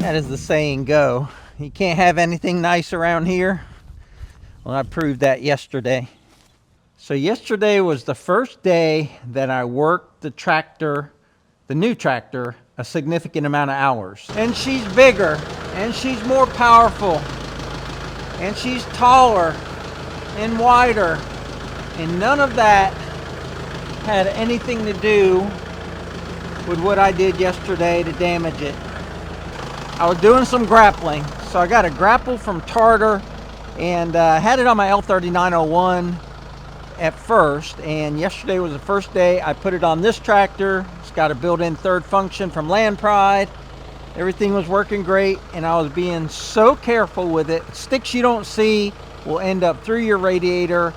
That is the saying go. You can't have anything nice around here. Well, I proved that yesterday. So yesterday was the first day that I worked the tractor, the new tractor, a significant amount of hours. And she's bigger, and she's more powerful, and she's taller and wider. And none of that had anything to do with what I did yesterday to damage it. I was doing some grappling. So I got a grapple from Tartar and had it on my L3901 at first. And yesterday was the first day I put it on this tractor. It's got a built-in third function from Land Pride. Everything was working great, and I was being so careful with it. Sticks you don't see will end up through your radiator,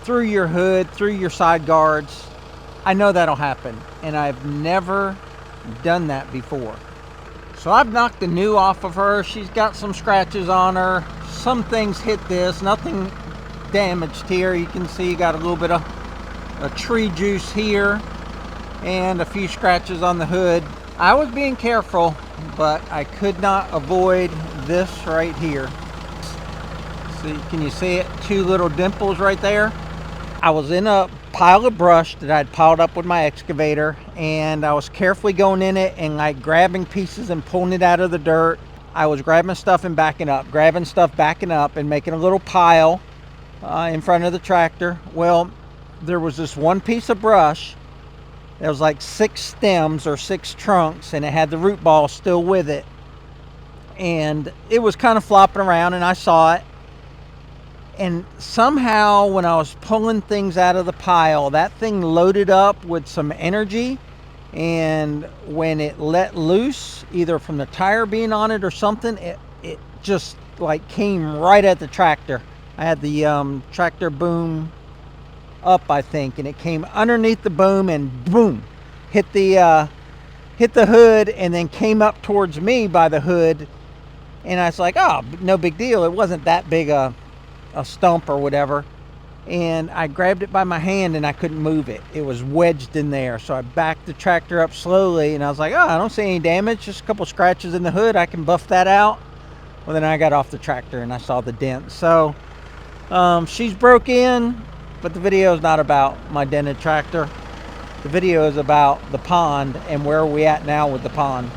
through your hood, through your side guards. I know that'll happen, and I've never done that before. So I've knocked the new off of her. She's got some scratches on her. Some things hit this, nothing damaged here. You can see got a little bit of a tree juice here and a few scratches on the hood. I was being careful, but I could not avoid this right here. See, can you see it? Two little dimples right there. I was in a pile of brush that I'd piled up with my excavator, and I was carefully going in it and like grabbing pieces and pulling it out of the dirt. I was grabbing stuff and backing up, grabbing stuff, backing up, and making a little pile in front of the tractor. Well, there was this one piece of brush. There was like 6 stems or 6 trunks, and it had the root ball still with it. And it was kind of flopping around, and I saw it. And somehow when I was pulling things out of the pile, that thing loaded up with some energy. And when it let loose, either from the tire being on it or something, it just like came right at the tractor. I had the tractor boom up, I think, and it came underneath the boom and boom, hit the hood, and then came up towards me by the hood. And I was like, oh, no big deal. It wasn't that big a stump or whatever. And I grabbed it by my hand and I couldn't move it. It was wedged in there. So I backed the tractor up slowly, and I was like, oh, I don't see any damage, just a couple scratches in the hood. I can buff that out. Well, then I got off the tractor and I saw the dent. So she's broke in. But the video is not about my dented tractor. The video is about the pond and where are we at now with the pond.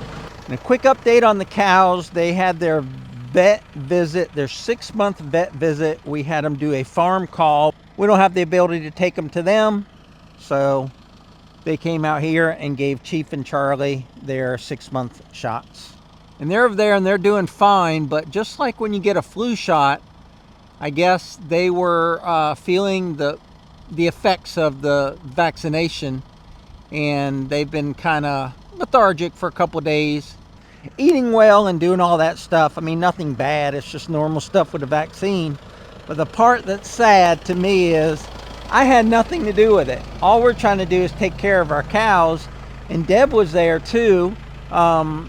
And a quick update on the cows. They had their vet visit, their 6-month vet visit. We had them do a farm call. We don't have the ability to take them to them. So they came out here and gave Chief and Charlie their 6-month shots. And they're over there and they're doing fine. But just like when you get a flu shot, I guess they were feeling the effects of the vaccination, and they've been kind of lethargic for a couple of days, eating well and doing all that stuff. I mean, nothing bad. It's just normal stuff with the vaccine. But the part that's sad to me is I had nothing to do with it. All we're trying to do is take care of our cows, and Deb was there too. The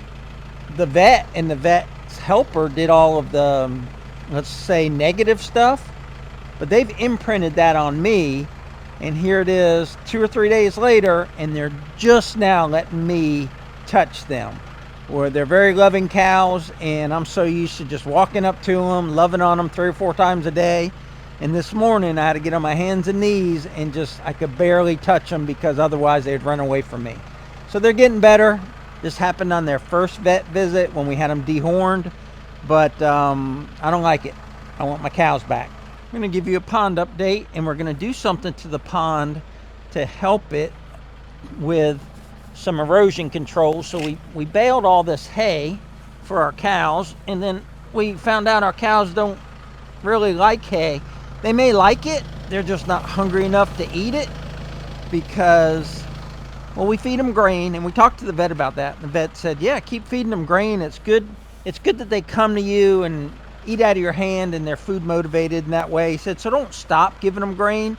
vet and the vet's helper did all of the, let's say, negative stuff, but they've imprinted that on me. And here it is 2 or 3 days later, and they're just now letting me touch them. Or they're very loving cows, and I'm so used to just walking up to them, loving on them 3 or 4 times a day. And this morning I had to get on my hands and knees, and I could barely touch them because otherwise they'd run away from me. So they're getting better. This happened on their first vet visit when we had them dehorned. But I don't like it. I want my cows back. I'm going to give you a pond update, and we're going to do something to the pond to help it with some erosion control. So we baled all this hay for our cows, and then we found out our cows don't really like hay. They may like it, they're just not hungry enough to eat it because, well, we feed them grain, and we talked to the vet about that. And the vet said, yeah, keep feeding them grain. It's good. It's good that they come to you and eat out of your hand, and they're food motivated in that way. He said, so don't stop giving them grain.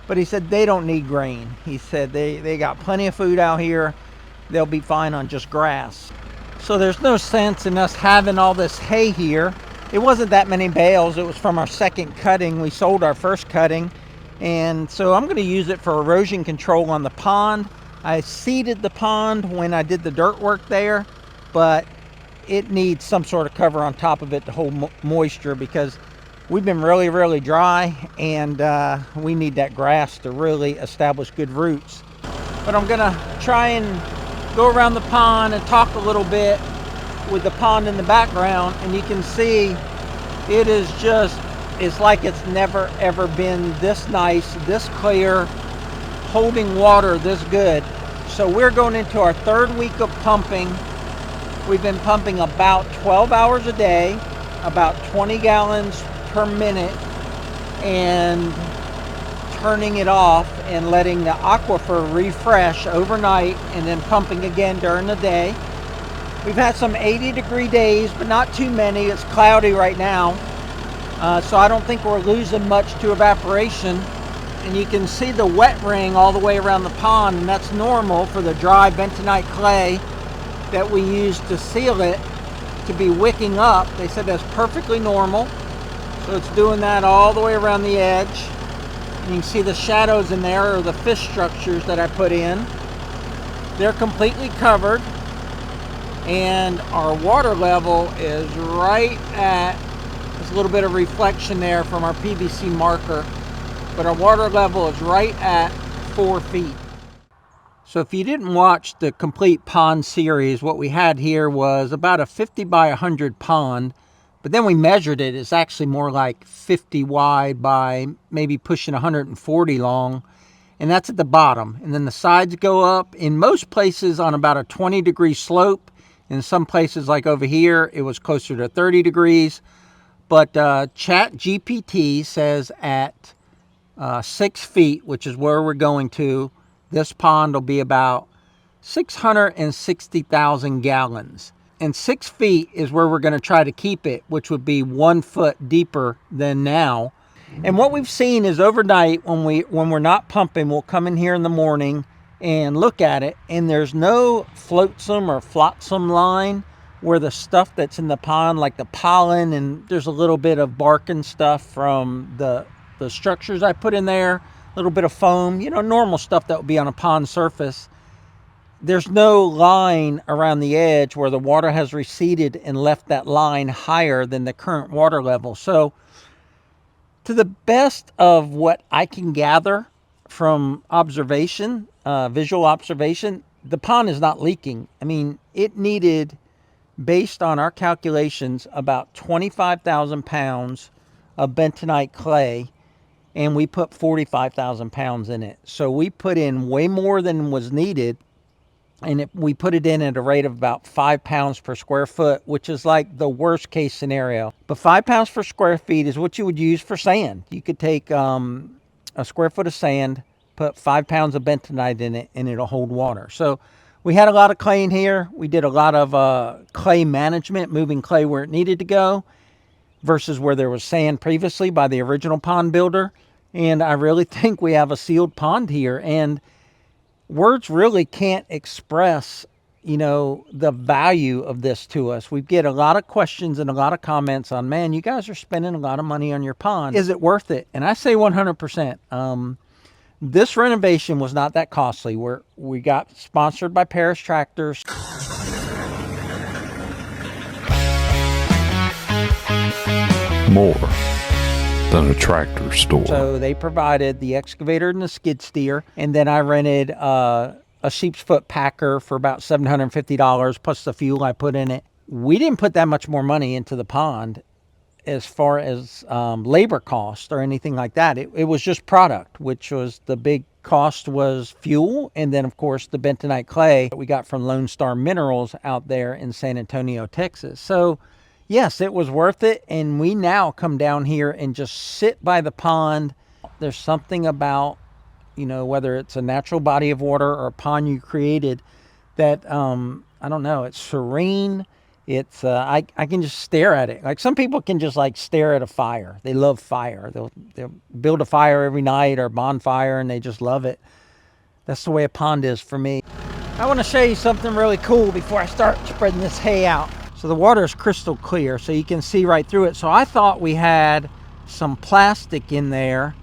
But he said, they don't need grain. He said, they got plenty of food out here. They'll be fine on just grass. So there's no sense in us having all this hay here. It wasn't that many bales. It was from our second cutting. We sold our first cutting. And so I'm going to use it for erosion control on the pond. I seeded the pond when I did the dirt work there, but it needs some sort of cover on top of it to hold moisture, because we've been really, really dry, and we need that grass to really establish good roots. But I'm gonna try and go around the pond and talk a little bit with the pond in the background, and you can see it is just, it's like it's never ever been this nice, this clear, holding water this good. So we're going into our third week of pumping. We've been pumping about 12 hours a day, about 20 gallons per minute, and turning it off and letting the aquifer refresh overnight, and then pumping again during the day. We've had some 80-degree days, but not too many. It's cloudy right now, so I don't think we're losing much to evaporation. And you can see the wet ring all the way around the pond, and that's normal for the dry bentonite clay that we use to seal it to be wicking up. They said that's perfectly normal. So it's doing that all the way around the edge. And you can see the shadows in there are the fish structures that I put in. They're completely covered, and our water level is right at, there's a little bit of reflection there from our PVC marker, but our water level is right at 4 feet. So if you didn't watch the complete pond series, what we had here was about a 50 by 100 pond, but then we measured it. It's actually more like 50 wide by maybe pushing 140 long, and that's at the bottom. And then the sides go up in most places on about a 20-degree slope. In some places like over here, it was closer to 30 degrees. But ChatGPT says at 6 feet, which is where we're going to, this pond will be about 660,000 gallons. And 6 feet is where we're going to try to keep it, which would be 1 foot deeper than now. And what we've seen is overnight, when we're not pumping, we'll come in here in the morning and look at it, and there's no flotsam or flotsam line where the stuff that's in the pond, like the pollen, and there's a little bit of bark and stuff from the structures I put in there, a little bit of foam, you know, normal stuff that would be on a pond surface. There's no line around the edge where the water has receded and left that line higher than the current water level. So to the best of what I can gather from observation, visual observation, the pond is not leaking. I mean, it needed, based on our calculations, about 25,000 pounds of bentonite clay, and we put 45,000 pounds in it. So we put in way more than was needed, and we put it in at a rate of about 5 pounds per square foot, which is like the worst case scenario. But 5 pounds per square feet is what you would use for sand. You could take a square foot of sand, put 5 pounds of bentonite in it, and it'll hold water. So we had a lot of clay in here. We did a lot of clay management, moving clay where it needed to go versus where there was sand previously by the original pond builder. And I really think we have a sealed pond here, and words really can't express, you know, the value of this to us. We get a lot of questions and a lot of comments on, man, you guys are spending a lot of money on your pond. Is it worth it? And I say 100%. This renovation was not that costly. We got sponsored by Paris Tractors. More than a tractor store. So they provided the excavator and the skid steer, and then I rented a sheep's foot packer for about $750 plus the fuel I put in it. We didn't put that much more money into the pond as far as labor cost or anything like that. It was just product, which was the big cost was fuel, and then of course the bentonite clay that we got from Lone Star Minerals out there in San Antonio, Texas. So yes, it was worth it, and we now come down here and just sit by the pond. There's something about, you know, whether it's a natural body of water or a pond you created that, I don't know, it's serene. It's, I can just stare at it. Like some people can just like stare at a fire. They love fire. They'll build a fire every night or a bonfire, and they just love it. That's the way a pond is for me. I want to show you something really cool before I start spreading this hay out. So the water is crystal clear, so you can see right through it. So I thought we had some plastic in there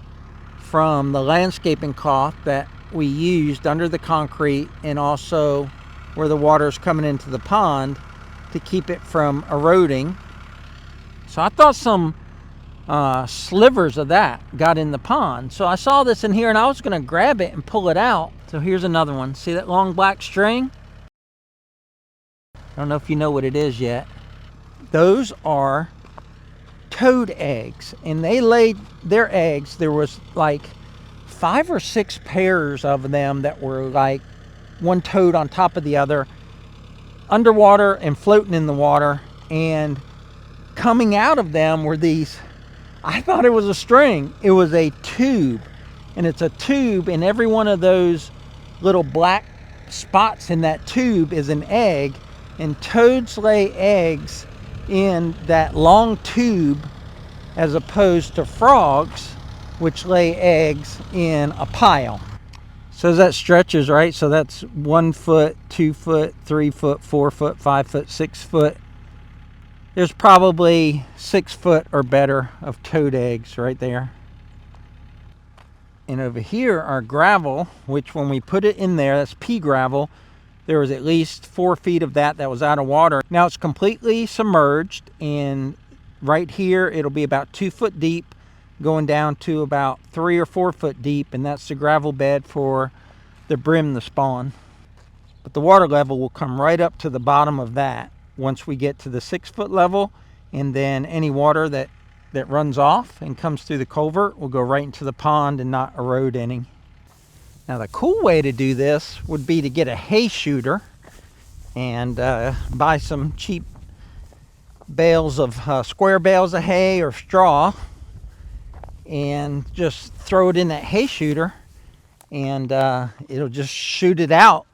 from the landscaping cloth that we used under the concrete, and also where the water is coming into the pond, to keep it from eroding. So I thought some slivers of that got in the pond. So I saw this in here and I was going to grab it and pull it out. So here's another one. See that long black string? I don't know if you know what it is yet. Those are toad eggs, and they laid their eggs. There was like 5 or 6 pairs of them that were like one toad on top of the other, underwater and floating in the water, and coming out of them were these, I thought it was a string. It was a tube, and it's a tube, and every one of those little black spots in that tube is an egg, and toads lay eggs in that long tube as opposed to frogs, which lay eggs in a pile. So that stretches, right? So that's 1 foot, 2 foot, 3 foot, 4 foot, 5 foot, 6 foot. There's probably 6 foot or better of toad eggs right there. And over here are gravel, which when we put it in there, that's pea gravel. There was at least 4 feet of that was out of water. Now it's completely submerged, and right here it'll be about 2 foot deep, going down to about 3 or 4 foot deep, and that's the gravel bed for the brim to spawn. But the water level will come right up to the bottom of that once we get to the 6 foot level, and then any water that runs off and comes through the culvert will go right into the pond and not erode any. Now the cool way to do this would be to get a hay shooter and buy some cheap bales of square bales of hay or straw, and just throw it in that hay shooter, and it'll just shoot it out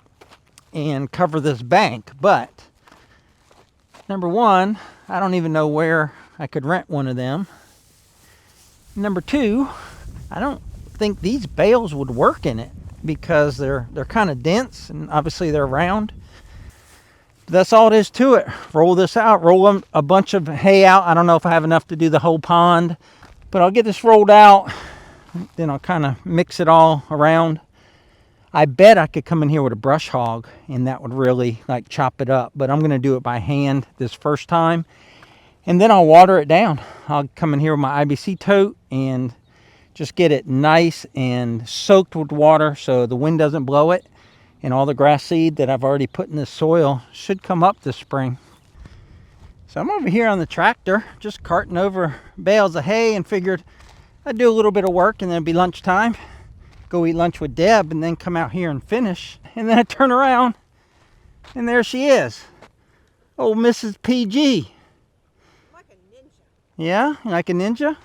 and cover this bank. But number one, I don't even know where I could rent one of them. Number two, I don't think these bales would work in it because they're kind of dense, and obviously they're round. But that's all it is to it. Roll this out, roll a bunch of hay out. I don't know if I have enough to do the whole pond, but I'll get this rolled out, then I'll kind of mix it all around. I bet I could come in here with a brush hog and that would really like chop it up, but I'm going to do it by hand this first time, and then I'll water it down. I'll come in here with my IBC tote and just get it nice and soaked with water so the wind doesn't blow it, and all the grass seed that I've already put in the soil should come up this spring. So I'm over here on the tractor just carting over bales of hay, and figured I'd do a little bit of work and then it'd be lunchtime, go eat lunch with Deb, and then come out here and finish. And then I turn around and there she is, old Mrs. PG. Like a ninja. Yeah, like a ninja.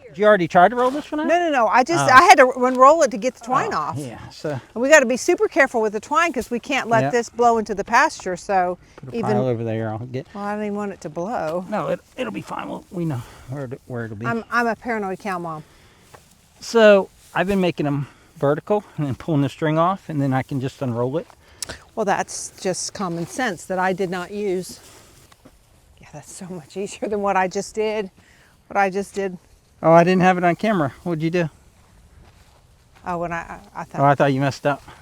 Did you already try to roll this one out? No. I had to unroll it to get the twine off. Yeah, so And we got to be super careful with the twine because we can't let Yep. this blow into the pasture. So put a pile over there. I'll get. well, I don't even want it to blow. No, it'll be fine. We know where it'll be. I'm a paranoid cow mom. So I've been making them vertical and then pulling the string off, and then I can just unroll it. Well, that's just common sense that I did not use. Yeah, that's so much easier than what I just did. Oh, I didn't have it on camera. What'd you do? Oh, when I thought. Oh, I thought you messed up. No,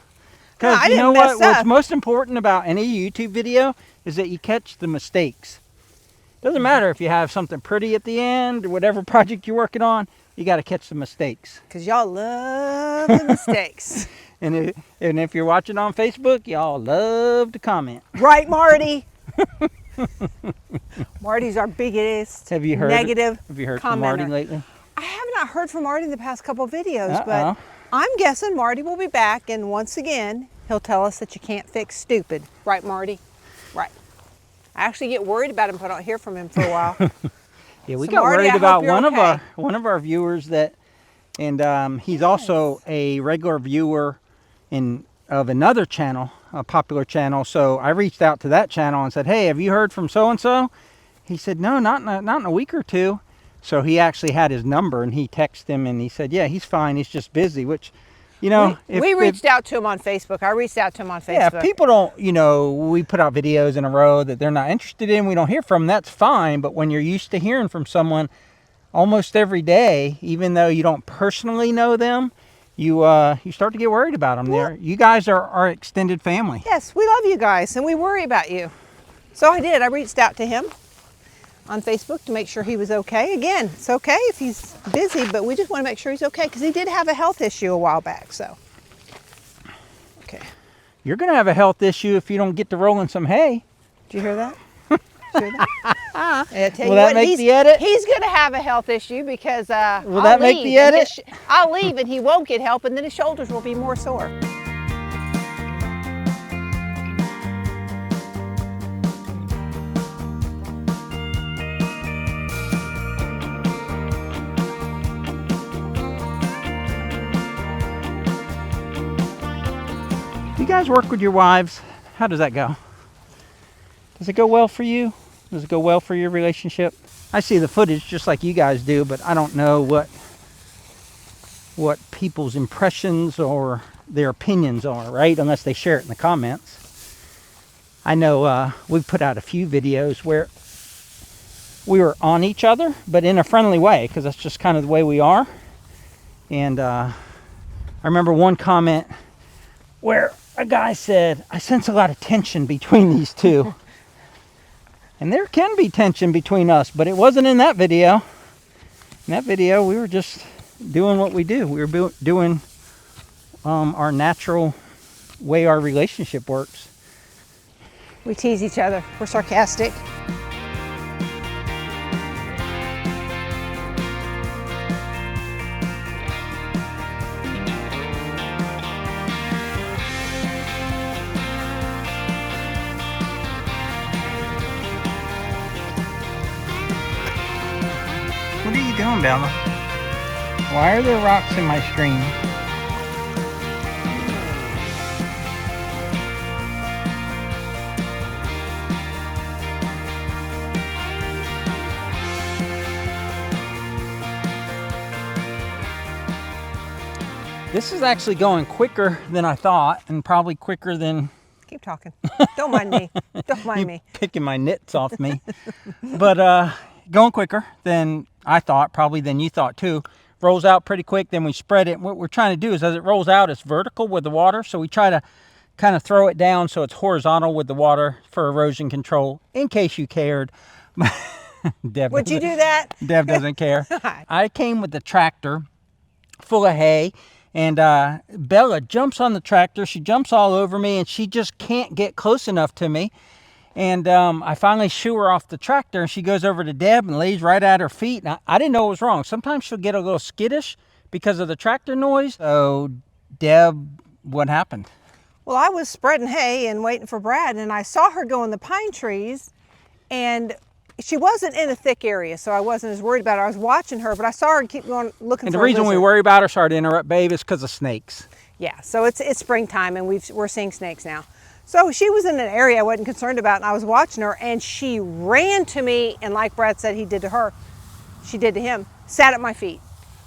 Because I you know didn't mess what? What's up. most important about any YouTube video is that you catch the mistakes. Doesn't matter if you have something pretty at the end or whatever project you're working on, you got to catch the mistakes. Because y'all love the mistakes. And if you're watching on Facebook, y'all love to comment. Right, Marty? Marty's our biggest Have you heard negative Have you heard commenter. from Marty lately? I have not heard from Marty in the past couple of videos, Uh-oh. but I'm guessing Marty will be back, and once again, he'll tell us that you can't fix stupid. Right, Marty? Right. I actually get worried about him if I don't hear from him for a while. Yeah, we So, got Marty, worried I about hope you're one okay. of our viewers that, and he's also a regular viewer of another channel, a popular channel. So I reached out to that channel and said, "Hey, have you heard from so and so?" He said, "No, not in a week or two." So he actually had his number, and he texted him, and he said, "Yeah, he's fine. He's just busy." Which, you know, we reached out to him on Facebook. I reached out to him on Facebook. Yeah, if people don't, we put out videos in a row that they're not interested in, we don't hear from them, that's fine. But when you're used to hearing from someone almost every day, even though you don't personally know them, you start to get worried about them. Well, You guys are our extended family. Yes, we love you guys, and we worry about you. So I did. I reached out to him on Facebook to make sure he was okay. Again, it's okay if he's busy, but we just want to make sure he's okay because he did have a health issue a while back. So, okay. You're going to have a health issue if you don't get to rolling some hay. Did you hear that? Did you hear that? I tell Will you that what, make the edit? He's going to have a health issue because Will that make the edit? I'll leave and he won't get help, and then his shoulders will be more sore. You guys work with your wives. How does that go? Does it go well for you? Does it go well for your relationship? I see the footage just like you guys do, but I don't know what people's impressions or their opinions are, right? Unless they share it in the comments. I know we've put out a few videos where we were on each other, but in a friendly way, because that's just kind of the way we are. And I remember one comment where a guy said, I sense a lot of tension between these two. And there can be tension between us, but it wasn't in that video. In that video, we were just doing what we do. We were doing our natural way our relationship works. We tease each other. We're sarcastic. What are you doing, Bella? Why are there rocks in my screen? This is actually going quicker than I thought, and probably quicker than... Keep talking. Don't mind me. Don't mind me. Picking my nits off me. But going quicker than I thought, probably than you thought too. Rolls out pretty quick, then we spread it. What we're trying to do is as it rolls out, it's vertical with the water. So we try to kind of throw it down so it's horizontal with the water for erosion control, in case you cared. Would you do that? Deb doesn't care. I came with the tractor full of hay. And Bella jumps on the tractor. She jumps all over me, and she just can't get close enough to me. And I finally shoo her off the tractor, and she goes over to Deb and lays right at her feet. And I didn't know it was wrong. Sometimes she'll get a little skittish because of the tractor noise. So, Deb, what happened? Well, I was spreading hay and waiting for Brad, and I saw her go in the pine trees, and she wasn't in a thick area, so I wasn't as worried about her. I was watching her, but I saw her keep going looking And for the reason we lizard. worry about her, sorry to interrupt, babe, is because of snakes. Yeah, so it's springtime, and we're seeing snakes now. So she was in an area I wasn't concerned about, and I was watching her, and she ran to me, and like Brad said he did to her, she did to him, sat at my feet.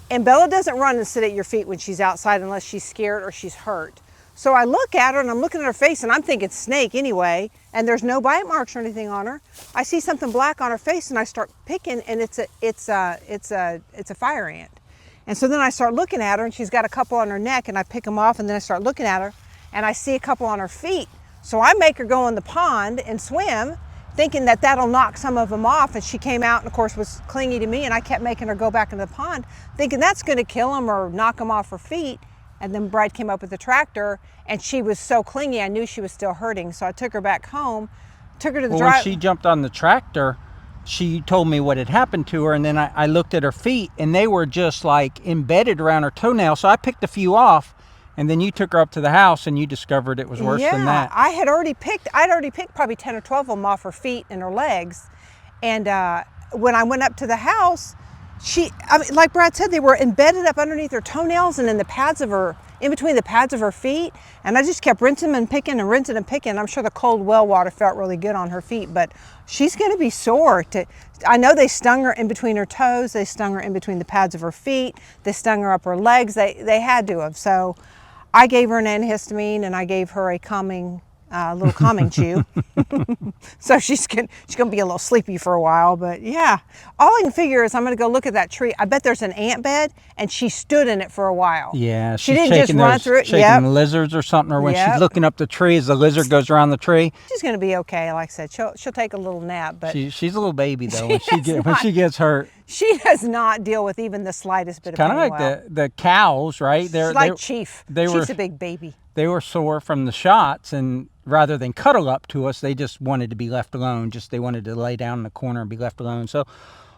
And Bella doesn't run and sit at your feet when she's outside unless she's scared or she's hurt. So I look at her, and I'm looking at her face, and I'm thinking snake anyway, and there's no bite marks or anything on her. I see something black on her face, and I start picking, and it's a fire ant. And so then I start looking at her, and she's got a couple on her neck, and I pick them off, and then I start looking at her, and I see a couple on her feet. So I make her go in the pond and swim, thinking that that'll knock some of them off, and she came out and of course was clingy to me, and I kept making her go back into the pond, thinking that's gonna kill them or knock them off her feet. And then Brad came up with the tractor, and she was so clingy, I knew she was still hurting. So I took her back home, took her to the Well, drive. when she jumped on the tractor, she told me what had happened to her, and then I looked at her feet, and they were just like embedded around her toenail. So I picked a few off, and then you took her up to the house, and you discovered it was worse than that. I'd already picked probably 10 or 12 of them off her feet and her legs. And when I went up to the house, like Brad said, they were embedded up underneath her toenails and in between the pads of her feet. And I just kept rinsing and picking and rinsing and picking. I'm sure the cold well water felt really good on her feet, but she's going to be sore. I know they stung her in between her toes. They stung her in between the pads of her feet. They stung her up her legs. They had to have. So I gave her an antihistamine, and I gave her a calming a little calming chew. So she's gonna be a little sleepy for a while, but yeah. All I can figure is I'm gonna go look at that tree. I bet there's an ant bed, and she stood in it for a while. Yeah, she didn't just run through it. Shaking lizards or something, or when she's looking up the tree as the lizard goes around the tree. She's gonna be okay. Like I said, she'll take a little nap, but she's a little baby though. When she gets hurt, she does not deal with even the slightest bit of pain. Kind of like the cows, right? She's like Chief. She's a big baby. They were sore from the shots, and rather than cuddle up to us, they just wanted to be left alone. They wanted to lay down in the corner and be left alone. So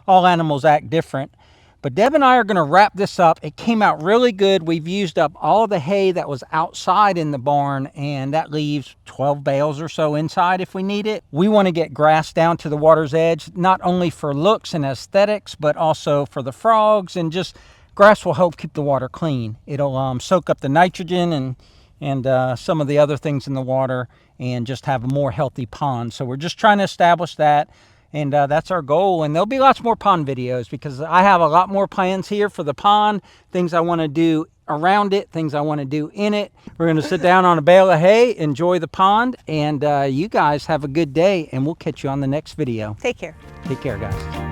all animals act different. But Deb and I are going to wrap this up. It came out really good. We've used up all of the hay that was outside in the barn, and that leaves 12 bales or so inside if we need it. We want to get grass down to the water's edge, not only for looks and aesthetics, but also for the frogs, and just grass will help keep the water clean. It'll soak up the nitrogen and some of the other things in the water, and just have a more healthy pond. So we're just trying to establish that, and that's our goal. And there'll be lots more pond videos, because I have a lot more plans here for the pond, things I want to do around it, things I want to do in it. We're going to sit down on a bale of hay, enjoy the pond, and you guys have a good day, and we'll catch you on the next video. Take care. Take care, guys.